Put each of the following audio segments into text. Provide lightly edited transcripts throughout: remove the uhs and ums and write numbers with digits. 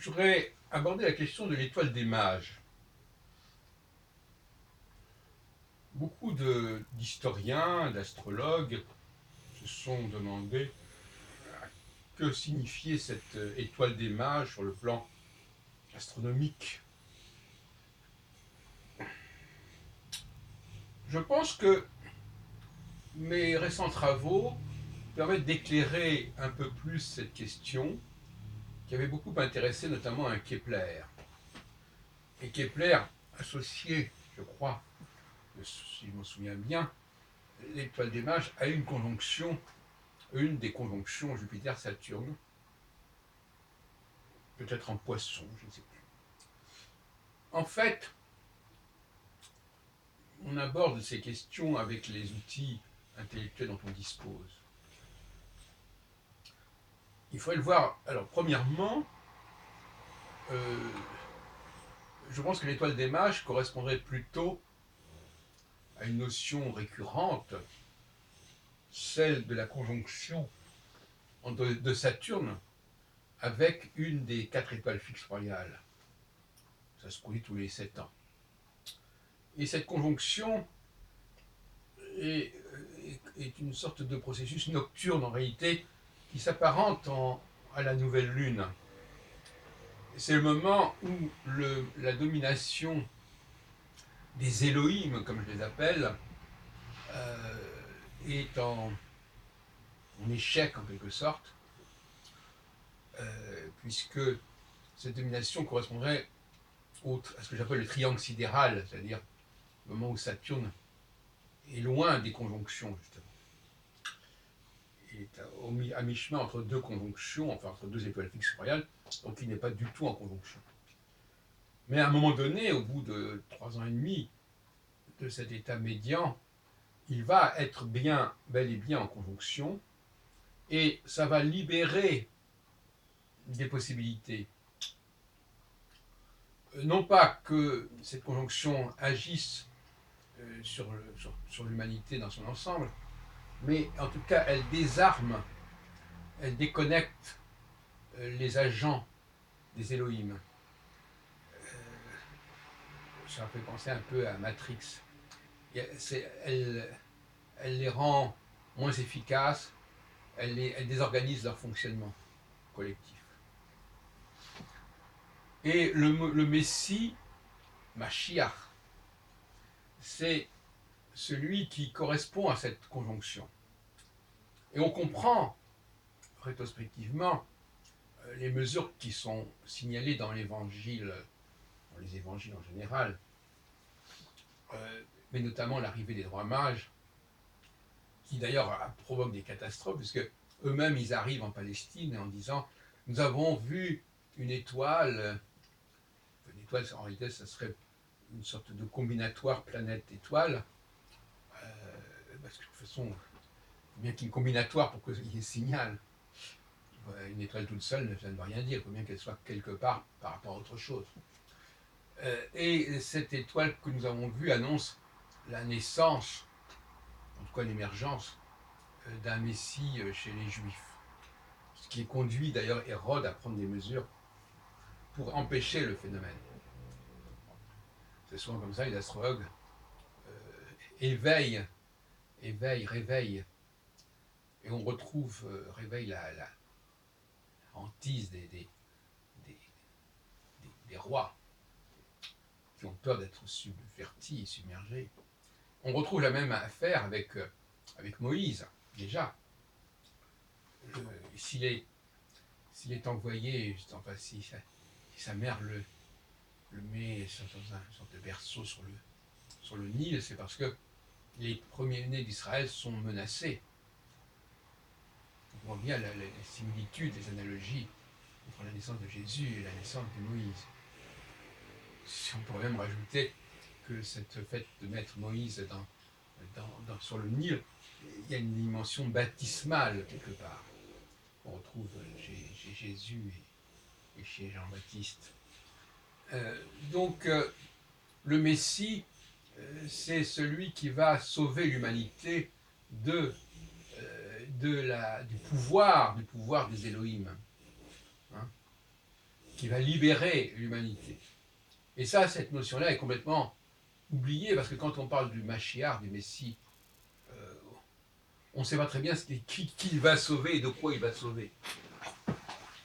Je voudrais aborder la question de l'étoile des mages. Beaucoup d'historiens, d'astrologues se sont demandé que signifiait cette étoile des mages sur le plan astronomique. Je pense que mes récents travaux permettent d'éclairer un peu plus cette question qui avait beaucoup intéressé notamment un Kepler. Et Kepler associé, je crois, si je m'en souviens bien, l'étoile des mages à une des conjonctions Jupiter-Saturne, peut-être en poisson, je ne sais plus. En fait, on aborde ces questions avec les outils intellectuels dont on dispose. Il faudrait le voir. Alors, premièrement, euh, je pense que l'étoile des mages correspondrait plutôt à une notion récurrente, celle de la conjonction de Saturne avec une des 4 étoiles fixes royales. Ça se produit tous les 7 ans. Et cette conjonction est, est une sorte de processus nocturne en réalité qui s'apparente à la nouvelle lune. C'est le moment où la domination des Elohim, comme je les appelle, est en échec en quelque sorte, puisque cette domination correspondrait à ce que j'appelle le triangle sidéral, c'est-à-dire le moment où Saturne est loin des conjonctions, justement. Il est à mi-chemin entre deux conjonctions, enfin entre deux étoiles fixes royales, donc il n'est pas du tout en conjonction. Mais à un moment donné, au bout de 3 ans et demi de cet état médian, il va être bel et bien en conjonction, et ça va libérer des possibilités. Non pas que cette conjonction agisse sur l'humanité dans son ensemble, mais en tout cas, elle désarme, elle déconnecte les agents des Elohim. Ça fait penser un peu à Matrix. Elle les rend moins efficaces, elle désorganise leur fonctionnement collectif. Et le Messie, Mashiach, c'est celui qui correspond à cette conjonction. Et on comprend rétrospectivement les mesures qui sont signalées dans l'évangile, dans les évangiles en général, mais notamment l'arrivée des trois mages, qui d'ailleurs provoque des catastrophes, puisque eux-mêmes ils arrivent en Palestine en disant nous avons vu une étoile en réalité ça serait une sorte de combinatoire planète-étoile, parce que de toute façon, il faut bien qu'il y ait une combinatoire pour qu'il y ait signal. Une étoile toute seule, ça ne veut rien dire, il faut bien qu'elle soit quelque part par rapport à autre chose. Et cette étoile que nous avons vue annonce la naissance, en tout cas l'émergence, d'un Messie chez les Juifs. Ce qui conduit d'ailleurs Hérode à prendre des mesures pour empêcher le phénomène. C'est souvent comme ça, les astrologues réveillent, et on retrouve, réveille la hantise des rois qui ont peur d'être subvertis et submergés. On retrouve la même affaire avec Moïse, déjà. S'il est envoyé, enfin, si sa mère le met dans un sorte de berceau sur le Nil, c'est parce que les premiers-nés d'Israël sont menacés. On voit bien les similitudes, les analogies entre la naissance de Jésus et la naissance de Moïse. Si on pourrait même rajouter que cette fait de mettre Moïse sur le Nil, il y a une dimension baptismale quelque part. On retrouve chez Jésus et chez Jean-Baptiste. Donc, le Messie, c'est celui qui va sauver l'humanité du pouvoir des Elohim. Hein, qui va libérer l'humanité. Et ça, cette notion-là est complètement oubliée, parce que quand on parle du Mashiach, du Messie, euh, on ne sait pas très bien qui va sauver et de quoi il va sauver.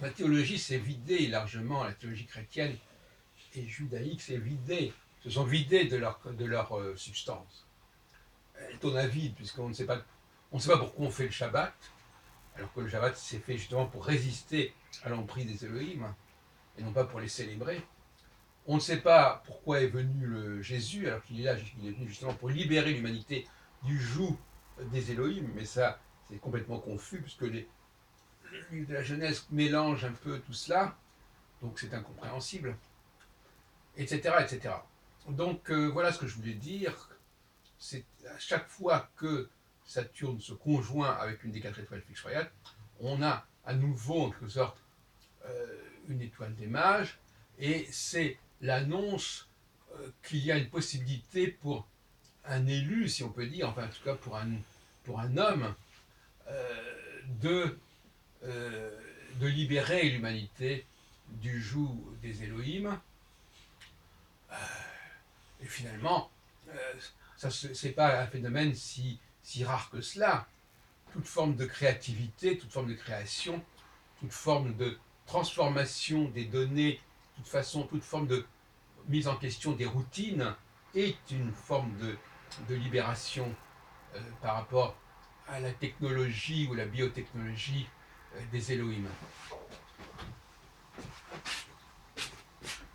La théologie s'est vidée largement, la théologie chrétienne et judaïque s'est vidée, se sont vidées de leur substance. Elle tourne à vide, puisqu'on ne sait pas, pourquoi on fait le Shabbat, alors que le Shabbat s'est fait justement pour résister à l'emprise des Elohim, et non pas pour les célébrer. On ne sait pas pourquoi est venu Jésus, alors qu'il est là, il est venu justement pour libérer l'humanité du joug des Elohim, mais ça, c'est complètement confus, puisque les livres de la Genèse mélangent un peu tout cela, donc c'est incompréhensible, etc., etc. Donc voilà ce que je voulais dire. C'est à chaque fois que Saturne se conjoint avec une des 4 étoiles fixes royales, on a à nouveau en quelque sorte une étoile des mages, et c'est l'annonce qu'il y a une possibilité pour un élu, si on peut dire, enfin en tout cas pour un homme, de, libérer l'humanité du joug des Elohim. Et finalement, ce n'est pas un phénomène si rare que cela. Toute forme de créativité, toute forme de création, toute forme de transformation des données, toute forme de mise en question des routines est une forme de libération par rapport à la technologie ou la biotechnologie des Elohim.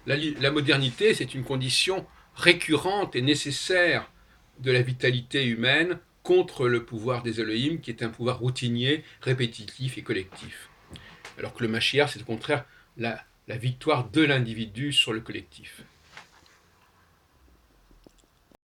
La modernité, c'est une condition récurrente et nécessaire de la vitalité humaine contre le pouvoir des Elohim, qui est un pouvoir routinier, répétitif et collectif. Alors que le Mashiach, c'est au contraire la victoire de l'individu sur le collectif.